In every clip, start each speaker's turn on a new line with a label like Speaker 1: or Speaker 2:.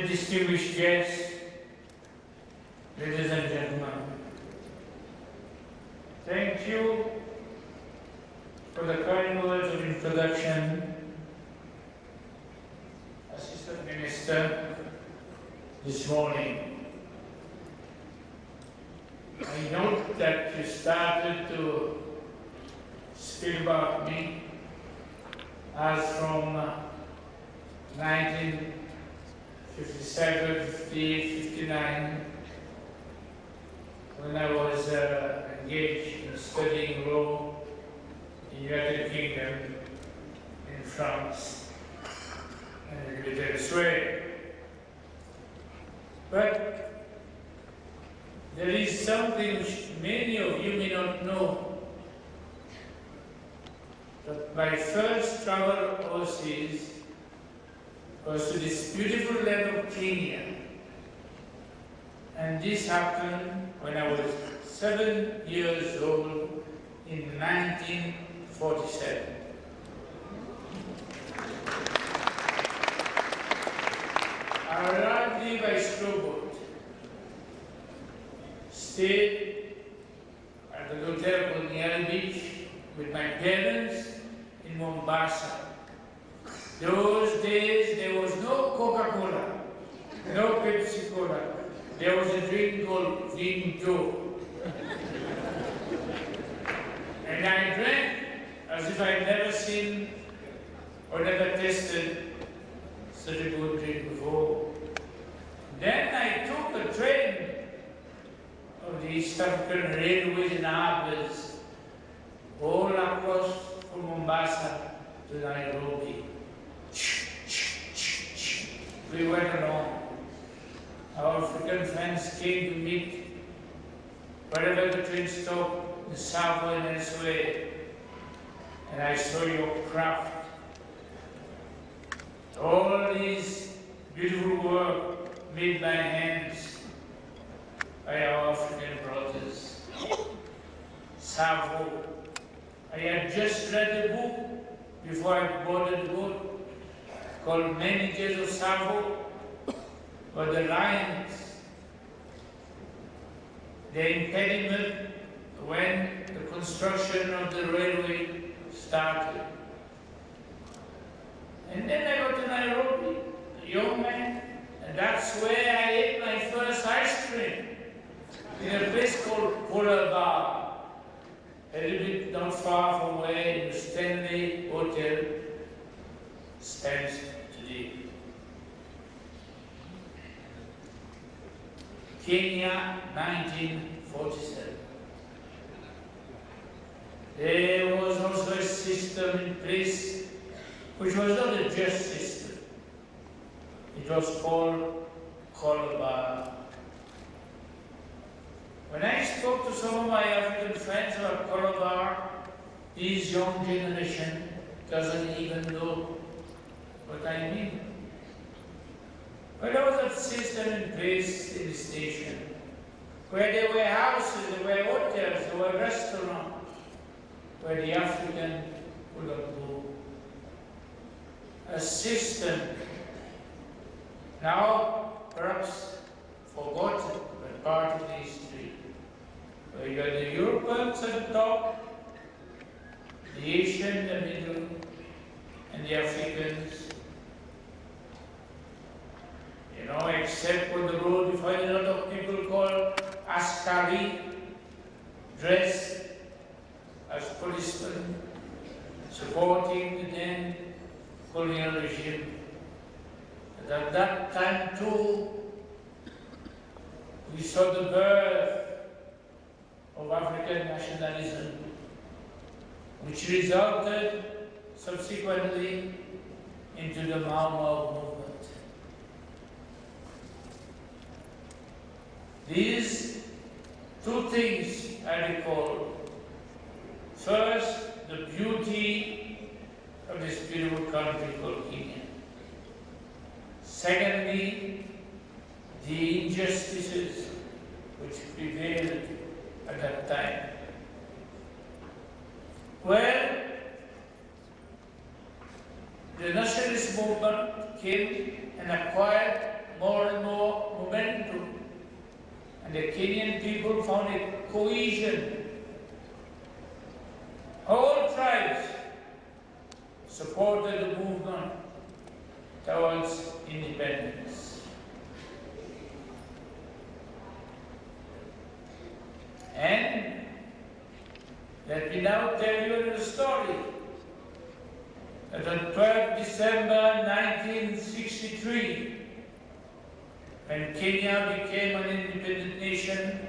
Speaker 1: distinguished guests, ladies and gentlemen, thank you for the kind words of introduction, Assistant Minister, this morning. I note that you started to speak about me as from 1957, 58, 59, when I was engaged in studying law in the United Kingdom, in France, and a little bit elsewhere. But there is something which many of you may not know, that my first travel overseas was to this beautiful land of Kenya. And this happened when I was 7 years old in 1947. I arrived here by slowboat, stayed at the hotel called Nyali Beach with my parents in Mombasa. Those days there was no Coca-Cola, no Pepsi-Cola. There was a drink called Vimto. And I drank as if I'd never seen or never tasted such a good drink before. Then I took a train of the East African railways and harbors all across from Mombasa to Nairobi. We went along. Our African friends came to meet wherever the train stopped, in Savo and elsewhere. And I saw your craft. All these beautiful work made by hands by our African brothers. Savo. I had just read a book before I boarded the boat called Many Days of Savo, but the lines, the impediment when the construction of the railway started. And then I got to Nairobi, a young man, and that's where I ate my first ice cream, in a place called Polar Bar, a little bit not far from where the Stanley Hotel stands today. Kenya, 1947. There was also a system in place which was not a just system. It was called Colabar. When I spoke to some of my African friends about Colabar, this young generation doesn't even know what I mean. But there was a system in place in the station where there were houses, there were hotels, there were restaurants where the African would not go. A system now perhaps forgotten, but part of the history, where you had the Europeans at the top, the Asian in the middle, and the Africans. You know, except on the road you find a lot of people called Askari, dressed as policemen, supporting the then colonial regime. And at that time too, we saw the birth of African nationalism, which resulted subsequently into the Mau Mau movement. These two things I recall. First, the beauty of this beautiful country called Kenya. Secondly, the injustices which prevailed at that time. Well, the nationalist movement came and acquired more people found a cohesion. All tribes supported the movement towards independence. And let me now tell you the story that on 12 December 1963, when Kenya became an independent nation,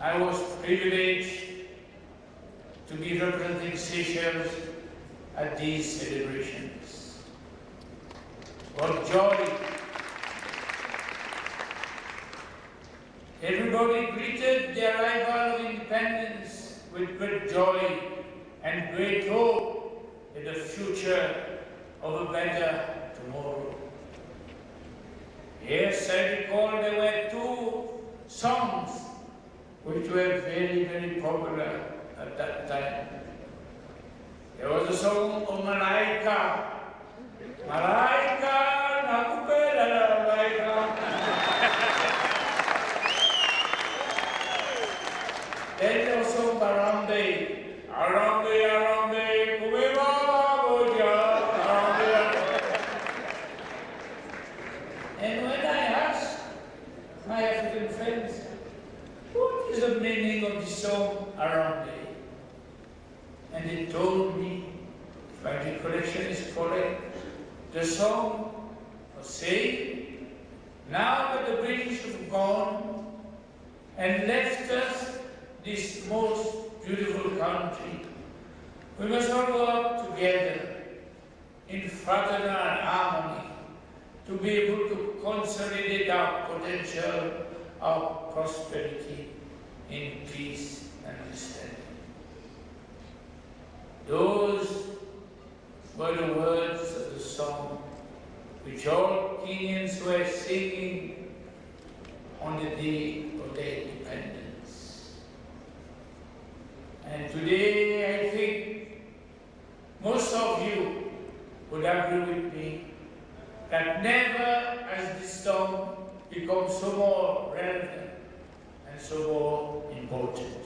Speaker 1: I was privileged to be representing Sychelles at these celebrations. What joy! Everybody greeted the arrival of independence with great joy and great hope in the future of a better tomorrow. Yes, I recall there were two songs which were very, very popular at that time. There was a song of Malaika. Malaika, nakupenda Malaika. Then there was a song Arambe. Arambe, Arambe, kumeba boja, Arambe. And when I asked my African friends, what is the meaning of the song Arambe? And they told me, if my recollection is correct, the song was saying, now that the British have gone and left us this most beautiful country, we must all work together in fraternal harmony to be able to consolidate our potential, our prosperity in peace and understanding. Those were the words of the song which all Kenyans were singing on the day of their independence. And today I think most of you would agree with me that never has this song become so more relevant and so more important.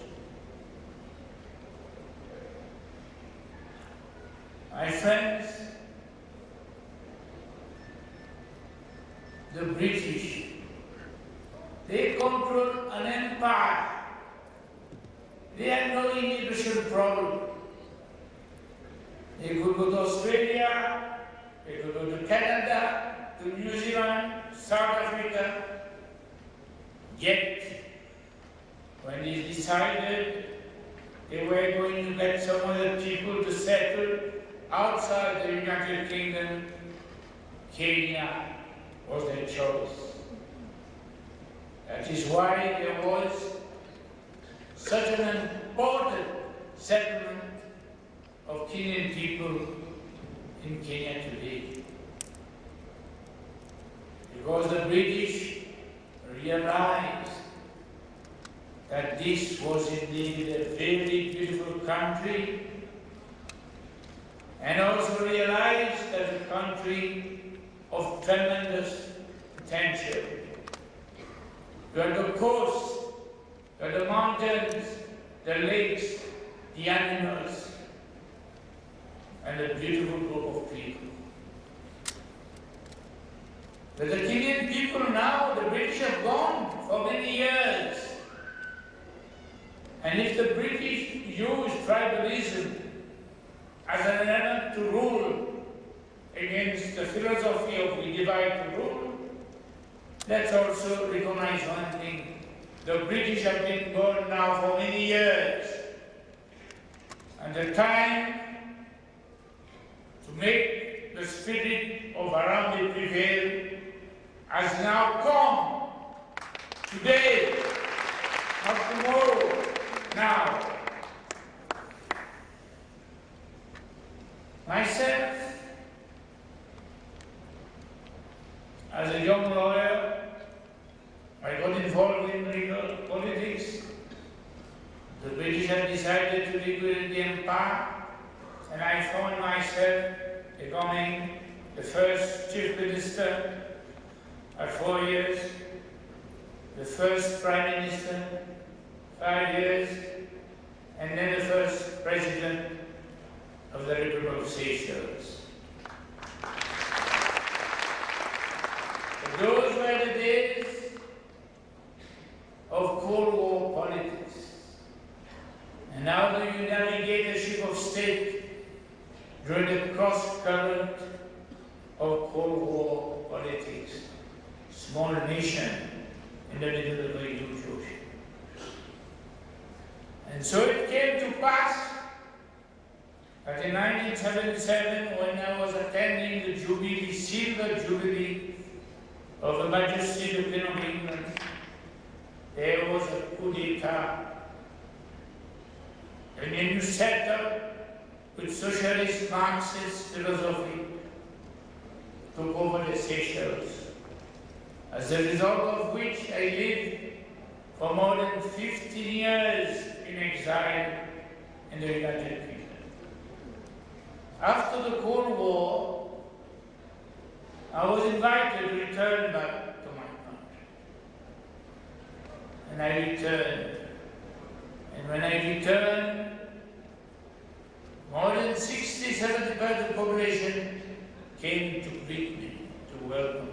Speaker 1: My friends, the British, they control an empire. They had no immigration problem. They could go to Australia, they could go to Canada, to New Zealand, South Africa. Yet, when they decided they were going to get some other people to settle outside the United Kingdom, Kenya was their choice. That is why there was such an important settlement of Kenyan people in Kenya today. Because the British realized that this was indeed a very beautiful country, and also realized that a country of tremendous potential. You had the coast, you had the mountains, the lakes, the animals, and a beautiful group of people. But the Kenyan people now, the British have gone for many years. And if the British used tribalism as an element to rule against the philosophy of we divide to rule, let's also recognize one thing. The British have been gone now for many years. And the time to make the spirit of Harambee prevail has now come. Today, not tomorrow, now. Myself, as a young lawyer, I got involved in legal politics. The British had decided to liquidate the empire, and I found myself becoming the first chief minister at 4 years. the first Prime Minister, 5 years, and then the first President of the Republic of Sychelles. Those were the days of Cold War politics. And how do you navigate a ship of state during the cross-current of Cold War politics? Small nation in the middle of a huge ocean. And so it came to pass that in 1977, when I was attending the Jubilee, Silver Jubilee of Her Majesty the Queen of England, there was a coup d'etat. A new setup with socialist Marxist philosophy took over the Sychelles, as a result of which I lived for more than 15 years in exile in the United Kingdom. After the Cold War, I was invited to return back to my country. And I returned. And when I returned, more than 60-70% of the population came to greet me, to welcome me.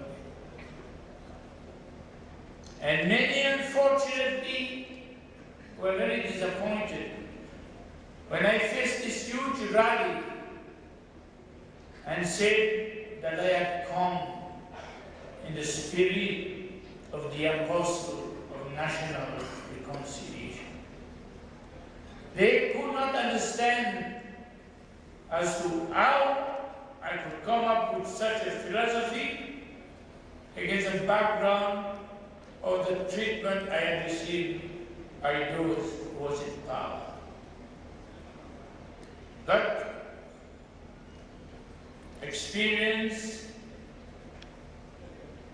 Speaker 1: And many, unfortunately, were very disappointed when I faced this huge rally and said that I had come in the spirit of the apostle of national reconciliation. They could not understand as to how I could come up with such a philosophy against the background of the treatment I had received by those who was in power. But experience,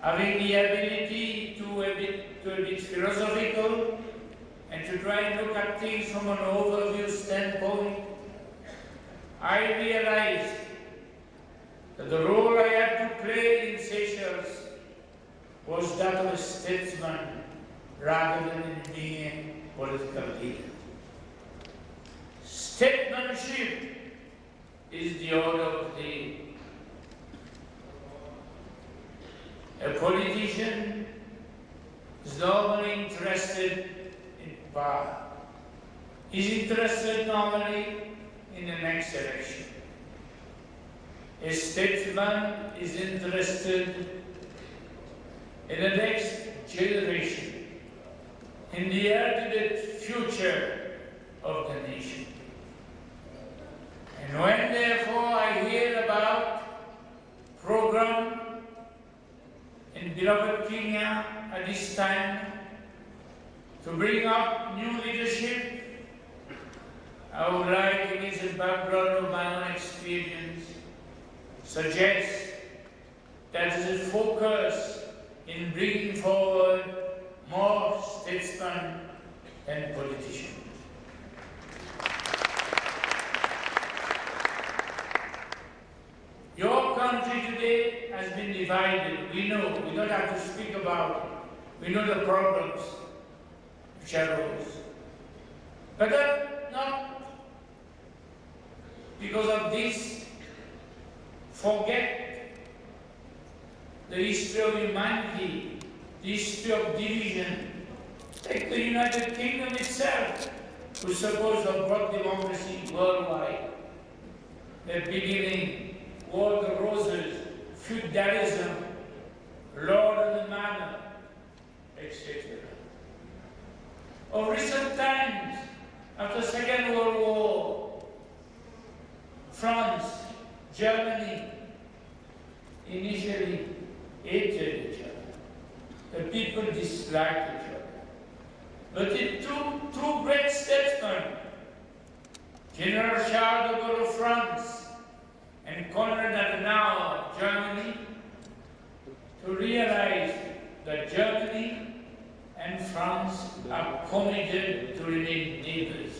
Speaker 1: having the ability to a bit philosophical and to try and look at things from an overview standpoint, I realized that the role I had to play in Sychelles was that of a statesman rather than in being a political leader. Statesmanship is the order of the day. A politician is normally interested in power. He's interested normally in the next election. A statesman is interested in the next generation, in the ultimate future of the nation. And when, therefore, I hear about program in beloved Kenya at this time to bring up new leadership, I would like, against the background of my own experience, suggest that the focus in bringing forward more statesmen than politicians. Your country today has been divided. We know. We don't have to speak about it. We know the problems which arose. But not because of this, forget the history of humanity, the history of division. Take the United Kingdom itself, who supposed to have brought democracy worldwide. The beginning, War of the Roses, feudalism, Lord of the Manor, etc. Of recent times, after the Second World War, France, Germany, initially hated each other. The people disliked each other. But it took two great statesmen, General Charles de Gaulle of France and Konrad Adenauer, Germany, to realize that Germany and France are committed to remain neighbors.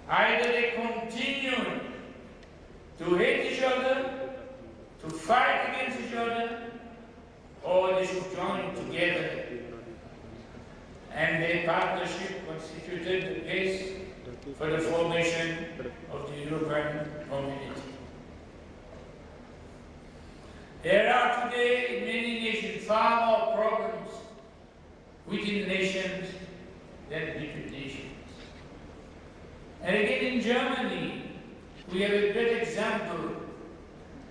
Speaker 1: Either they continue to hate each other, to fight against each other, or they should join together and their partnership constituted the base for the formation of the European community. There are today in many nations far more problems within nations than between nations. And again in Germany, we have a great example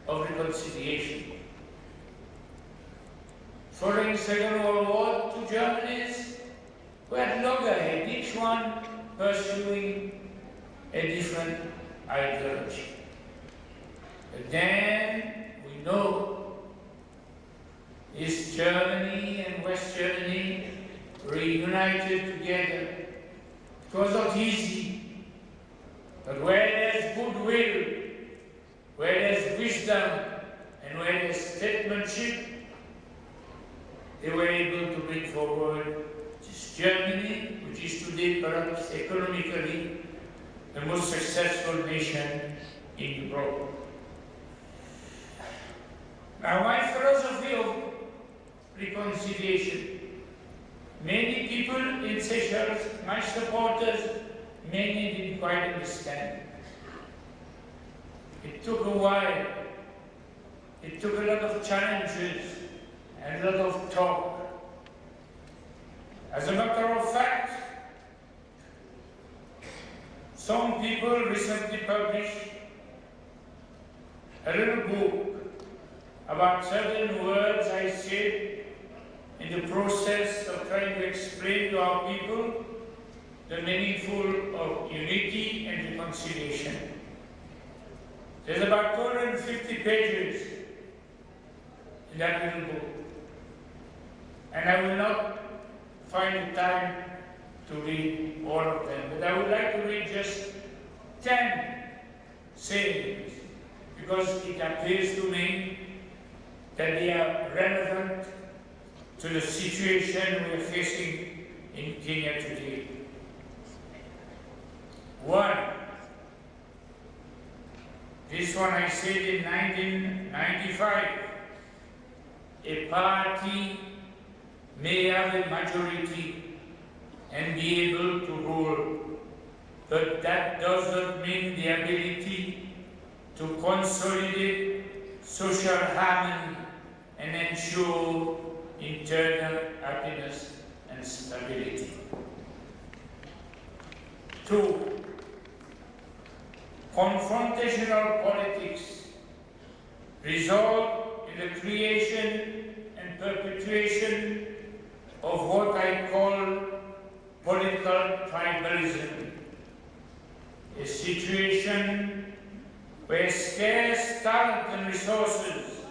Speaker 1: of reconciliation. Following the Second World War, two Germanys were loggerheads, each one pursuing a different ideology. But then we know East Germany and West Germany reunited together. It was not easy, but where there's goodwill, where there's wisdom, and where there's statesmanship, they were able to bring forward this Germany, which is today perhaps economically the most successful nation in Europe. Now, my philosophy of reconciliation, many people in Sychelles, my supporters, many didn't quite understand. It took a while. It took a lot of challenges and a lot of talk. As a matter of fact, some people recently published a little book about certain words I said in the process of trying to explain to our people the meaningful of unity and reconciliation. There's about 250 pages in that little book. And I will not find the time to read all of them, but I would like to read just 10 sayings, because it appears to me that they are relevant to the situation we are facing in Kenya today. One, this one I said in 1995, a party may have a majority and be able to rule, but that does not mean the ability to consolidate social harmony and ensure internal happiness and stability. Two, confrontational politics result in the creation and perpetuation of what I call political tribalism, a situation where scarce talent and resources,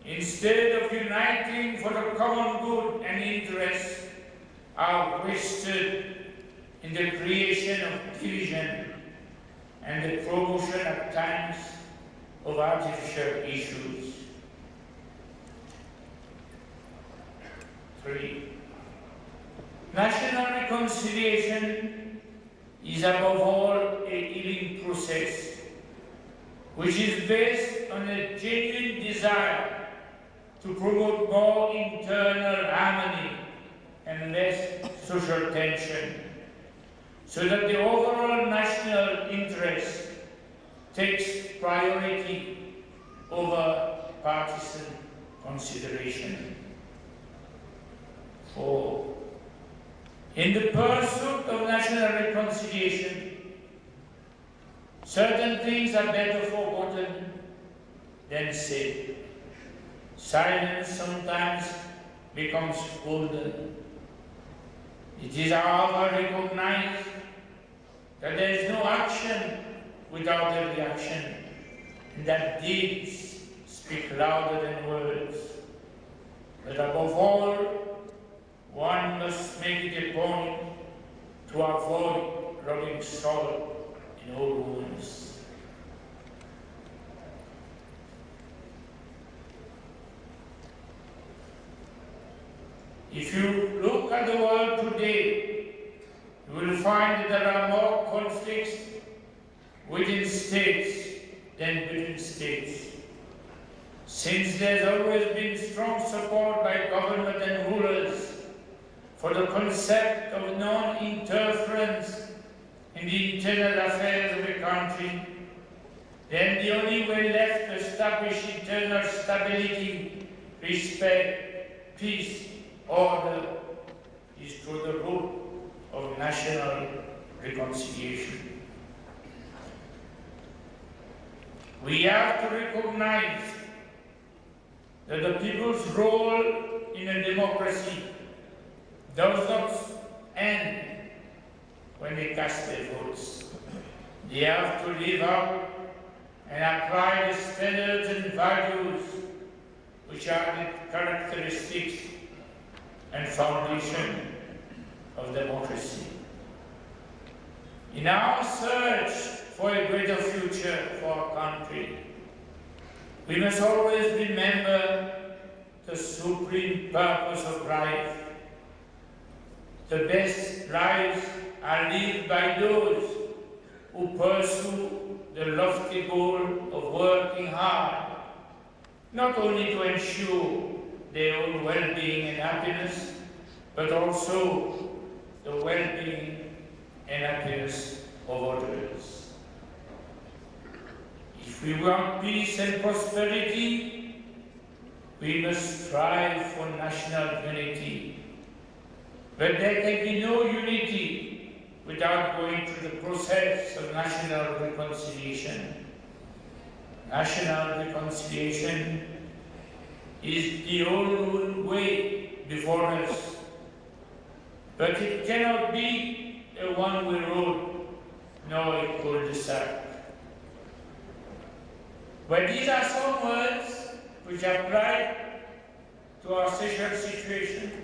Speaker 1: instead of uniting for the common good and interest, are wasted in the creation of division and the promotion at times of artificial issues. 3. National reconciliation is above all a healing process, which is based on a genuine desire to promote more internal harmony and less social tension, so that the overall national interest takes priority over partisan consideration. 4. In the pursuit of national reconciliation, certain things are better forgotten than said. Silence sometimes becomes golden. It is, however, recognized that there is no action without a reaction, and that deeds speak louder than words. But above all, one must make it a point to avoid rubbing salt in all wounds. If you look at the world today, you will find that there are more conflicts within states than between states. Since there's always been strong support by government and rulers for the concept of non-interference in the internal affairs of a country, then the only way left to establish internal stability, respect, peace, order, is through the route of national reconciliation. We have to recognize that the people's role in a democracy does not end when they cast their votes. They have to live out and apply the standards and values which are the characteristics and foundation of democracy. In our search for a greater future for our country, we must always remember the supreme purpose of life. The best lives are lived by those who pursue the lofty goal of working hard, not only to ensure their own well-being and happiness, but also the well-being and happiness of others. If we want peace and prosperity, we must strive for national unity. But there can be no unity without going through the process of national reconciliation. National reconciliation is the only way before us. But it cannot be a one-way road, nor a cul-de-sac. But these are some words which apply to our Sychelles situation,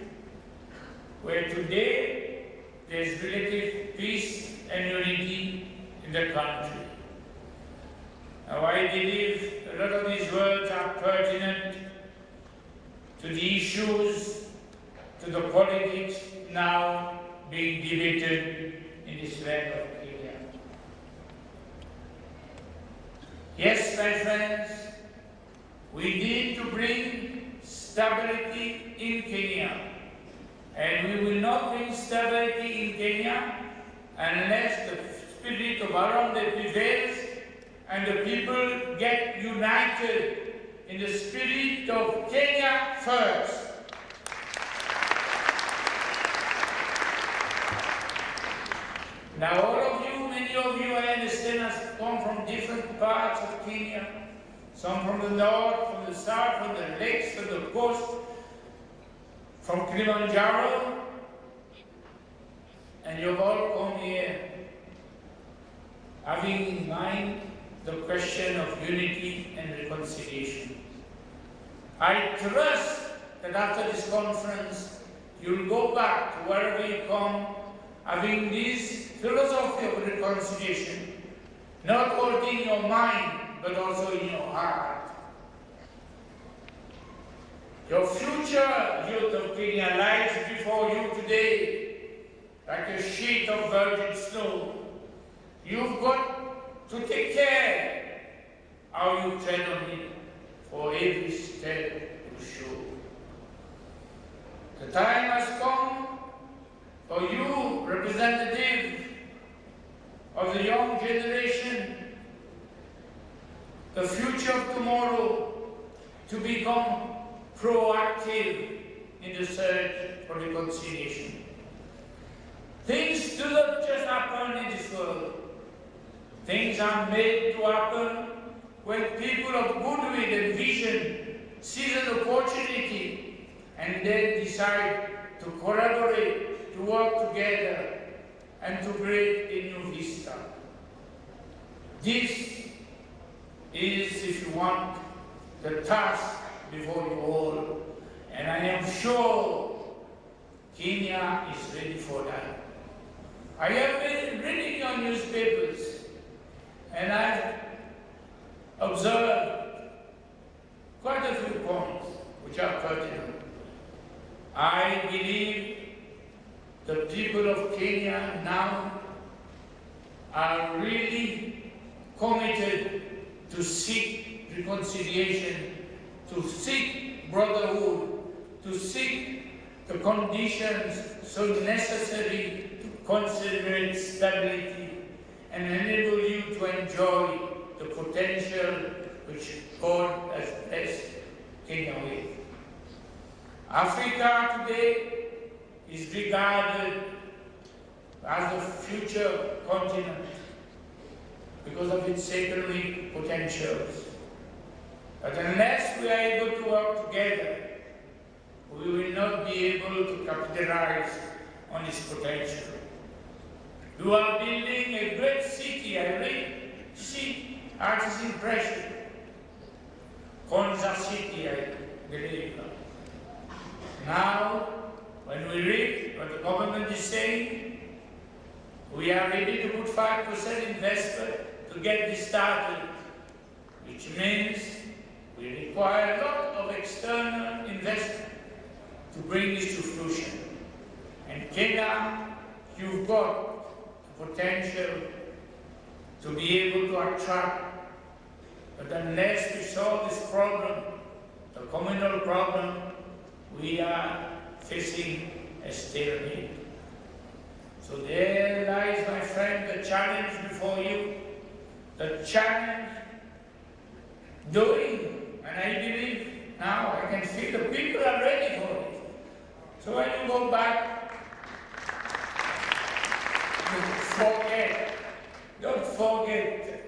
Speaker 1: where today there is relative peace and unity in the country. Now I believe a lot of these words are pertinent to the issues, to the politics now being debated in this land of Kenya. Yes, my friends, we need to bring stability in Kenya. And we will not bring stability in Kenya unless the spirit of Arambe prevails and the people get united in the spirit of Kenya first. Now all of you, many of you, I understand, have come from different parts of Kenya. Some from the north, from the south, from the lakes, from the coast, from Kilimanjaro, and you've all come here having in mind the question of unity and reconciliation. I trust that after this conference, you'll go back to wherever you come, having this philosophy of reconciliation, not only in your mind, but also in your heart. Your future, youth of Kenya, lies before you today, like a sheet of virgin snow. You've got to take care how you tread on it for every step you show. The time has come for you, representative of the young generation, the future of tomorrow, to become proactive in the search for reconciliation. Things do not just happen in this world. Things are made to happen when people of goodwill and vision seize an opportunity and then decide to collaborate, to work together, and to create a new vista. This is, if you want, the task before you all, and I am sure Kenya is ready for that. I have been reading your newspapers, and I've observed quite a few points which are pertinent. I believe the people of Kenya now are really committed to seek reconciliation, to seek brotherhood, to seek the conditions so necessary to consolidate stability and enable you to enjoy the potential which God has blessed Kenya with. Africa today is regarded as the future continent because of its economic potentials. But unless we are able to work together, we will not be able to capitalize on its potential. We are building a great city. I really see artist impression. Konza City, I believe. Now, when we read what the government is saying, we are ready to put 5% investment to get this started, which means we require a lot of external investment to bring this to fruition. And Kenya, you've got the potential to be able to attract, but unless we solve this problem, the communal problem, we are facing a stalemate. So there lies, my friend, the challenge before you, the challenge doing, and I believe now I can feel the people are ready for it. So when you go back, don't forget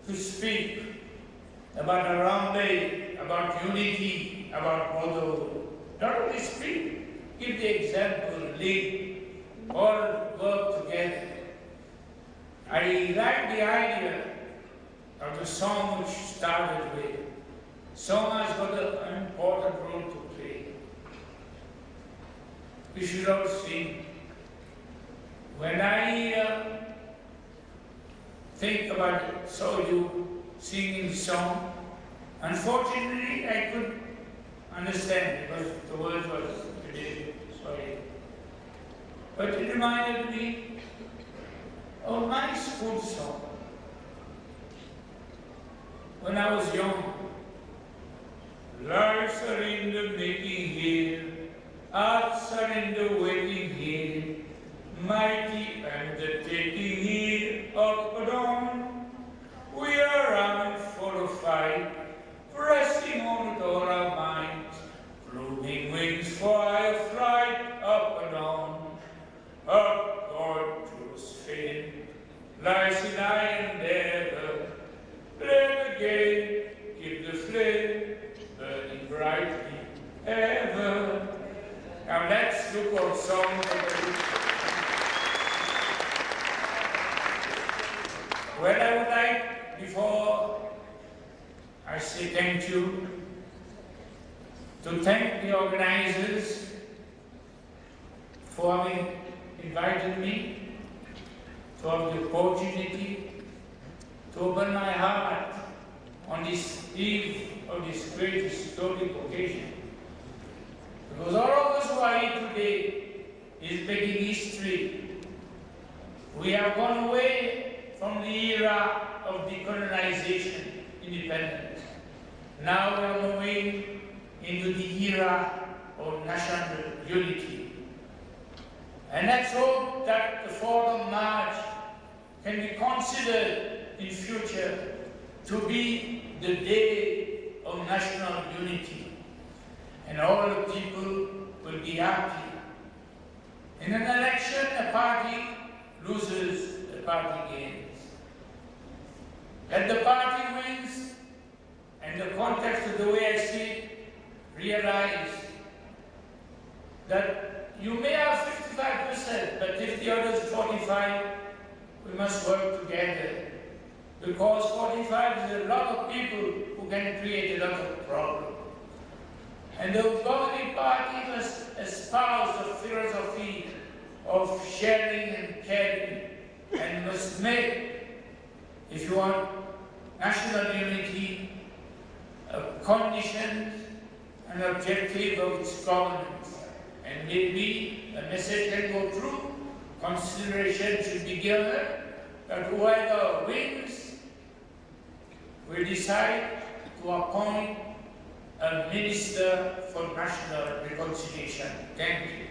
Speaker 1: to speak about Harambe, about unity, about brotherhood. Not only speak, give the example, lead, all work together. I like the idea of the song which started with. Song has got an important role to play. We should all sing. When I think about it, saw you singing the song, unfortunately I couldn't understand because the words were today, sorry. But it reminded me of my school song. When I was young, lives are in the making here, arts are in the waiting here, mighty and the taking here of dawn. We are armed for a fight, pressing on with all our might, pluming wings for our flight up and on. Up God to his fame, lies in iron endeavor, let again keep the flame burning brightly ever. Now let's look at song Well, I would like, before I say thank you, to thank the organizers for having invited me, to have the opportunity to open my heart on this eve of this great historic occasion. Because all of us who are here today is making history. We have gone away from the era of decolonization, independence. Now we are moving into the era of national unity. And let's hope that the 4th of March can be considered in future to be the day of national unity. And all the people will be happy. In an election, a party loses, the party gains. Let the party wins, and the context of the way I see it, realize that you may have 55%, but if the other is 45, we must work together. Because 45 is a lot of people who can create a lot of problems. And the governing party must espouse the philosophy of sharing and caring, and must make, if you want, national unity a condition and objective of its governance. And maybe a message can go through, consideration should be given that whoever wins will decide to appoint a Minister for National Reconciliation. Thank you.